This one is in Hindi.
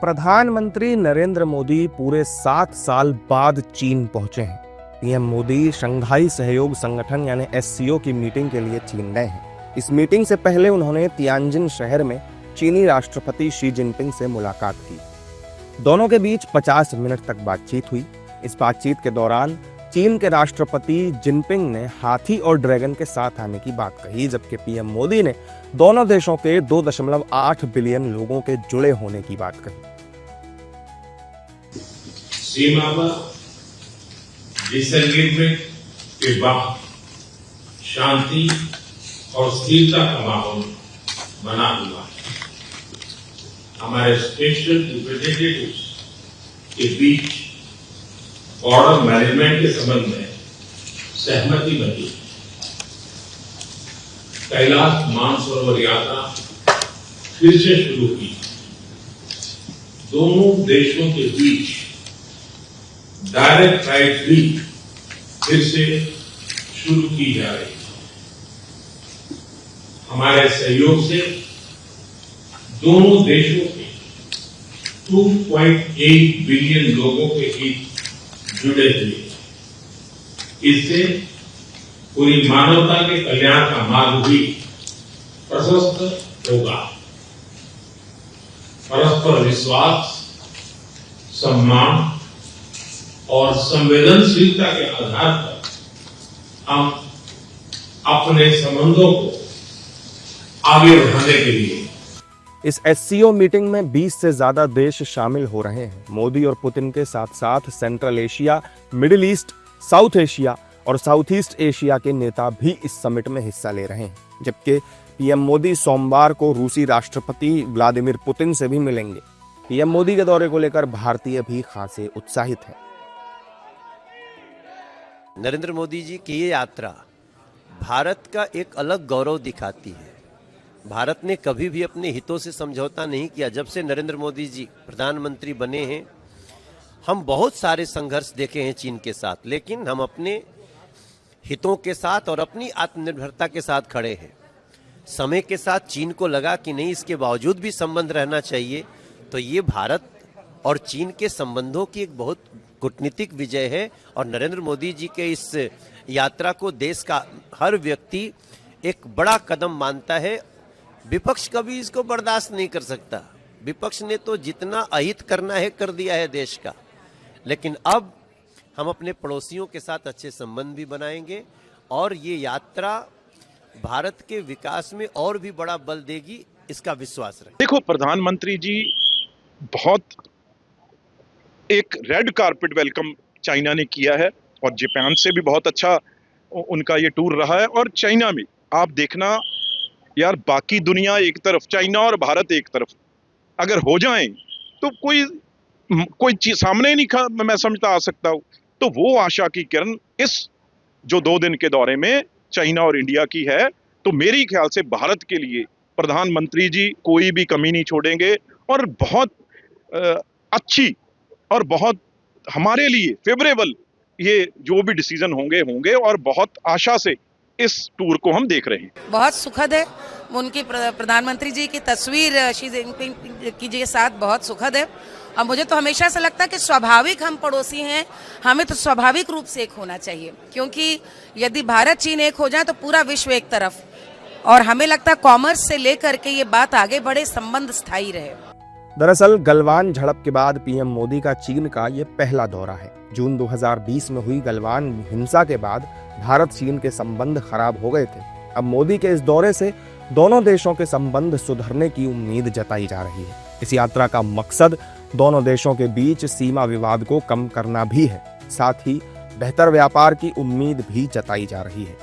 प्रधानमंत्री नरेंद्र मोदी पूरे 7 साल बाद चीन पहुंचे हैं। पीएम मोदी शंघाई सहयोग संगठन यानी एससीओ की मीटिंग के लिए चीन गए हैं। इस मीटिंग से पहले उन्होंने तियानजिन शहर में चीनी राष्ट्रपति शी जिनपिंग से मुलाकात की। दोनों के बीच 50 मिनट तक बातचीत हुई। इस बातचीत के दौरान चीन के राष्ट्रपति जिनपिंग ने हाथी और ड्रैगन के साथ आने की बात कही, जबकि पीएम मोदी ने दोनों देशों के 2.8 बिलियन लोगों के जुड़े होने की बात कही। सीमा पर डिसएग्रीमेंट के बाद शांति और स्थिरता का माहौल बना हुआ है। हमारे स्पेशल रिप्रेजेंटेटिव्स के बीच बॉर्डर मैनेजमेंट के संबंध में सहमति बनी। कैलाश मानसरोवर यात्रा फिर से शुरू की। दोनों देशों के बीच डायरेक्ट फ्लाइट भी फिर से शुरू की जा रही है। हमारे सहयोग से दोनों देशों के 2.8 बिलियन लोगों के हित जुड़े हुए। इससे पूरी मानवता के कल्याण का मार्ग भी प्रशस्त होगा। परस्पर विश्वास, सम्मान और संवेदनशीलता के आधार पर हम अपने संबंधों को आगे बढ़ाने के लिए इस एससीओ मीटिंग में 20 से ज्यादा देश शामिल हो रहे हैं। मोदी और पुतिन के साथ साथ central Asia, middle east, south Asia और साउथ ईस्ट एशिया के नेता भी इस समिट में हिस्सा ले रहे हैं, जबकि पीएम मोदी सोमवार को रूसी राष्ट्रपति व्लादिमीर पुतिन से भी मिलेंगे। पीएम मोदी के दौरे को लेकर भारतीय भी खासे उत्साहित हैं। नरेंद्र मोदी जी की ये यात्रा भारत का एक अलग गौरव दिखाती है। भारत ने कभी भी अपने हितों से समझौता नहीं किया। जब से नरेंद्र मोदी जी प्रधानमंत्री बने हैं, हम बहुत सारे संघर्ष देखे हैं चीन के साथ, लेकिन हम अपने हितों के साथ और अपनी आत्मनिर्भरता के साथ खड़े हैं। समय के साथ चीन को लगा कि नहीं, इसके बावजूद भी संबंध रहना चाहिए। तो ये भारत और चीन के संबंधों की एक बहुत कूटनीतिक विजय है और नरेंद्र मोदी जी के इस यात्रा को देश का हर व्यक्ति एक बड़ा कदम मानता है। विपक्ष कभी इसको बर्दाश्त नहीं कर सकता। विपक्ष ने तो जितना अहित करना है कर दिया है देश का, लेकिन अब हम अपने पड़ोसियों के साथ अच्छे संबंध भी बनाएंगे और ये यात्रा भारत के विकास में और भी बड़ा बल देगी, इसका विश्वास रखें। देखो, प्रधानमंत्री जी बहुत एक रेड कारपेट वेलकम चाइना ने किया है और जापान से भी बहुत अच्छा उनका ये टूर रहा है। और चाइना में आप देखना यार, बाकी दुनिया एक तरफ, चाइना और भारत एक तरफ अगर हो जाएं तो कोई चीज सामने नहीं मैं समझता आ सकता हूं। तो वो आशा की किरण इस जो 2 दिन के दौरे में चाइना और इंडिया की है, तो मेरी ख्याल से भारत के लिए प्रधानमंत्री जी कोई भी कमी नहीं छोड़ेंगे और बहुत अच्छी और बहुत हमारे लिए फेवरेबल ये जो भी डिसीजन होंगे और बहुत आशा से इस टूर को हम देख रहे हैं। बहुत सुखद है। उनकी प्रधानमंत्री जी की तस्वीर शी जिनपिंग की के साथ बहुत सुखद है और मुझे तो हमेशा से लगता है कि स्वाभाविक हम पड़ोसी हैं, हमें तो स्वाभाविक रूप से एक होना चाहिए, क्योंकि यदि भारत चीन एक हो जाए तो पूरा विश्व एक तरफ, और हमें लगता है कॉमर्स से लेकर के ये बात आगे बढ़े, संबंध स्थायी रहे। दरअसल गलवान झड़प के बाद पीएम मोदी का चीन का ये पहला दौरा है। जून 2020 में हुई गलवान हिंसा के बाद भारत चीन के संबंध खराब हो गए थे। अब मोदी के इस दौरे से दोनों देशों के संबंध सुधरने की उम्मीद जताई जा रही है। इस यात्रा का मकसद दोनों देशों के बीच सीमा विवाद को कम करना भी है, साथ ही बेहतर व्यापार की उम्मीद भी जताई जा रही है।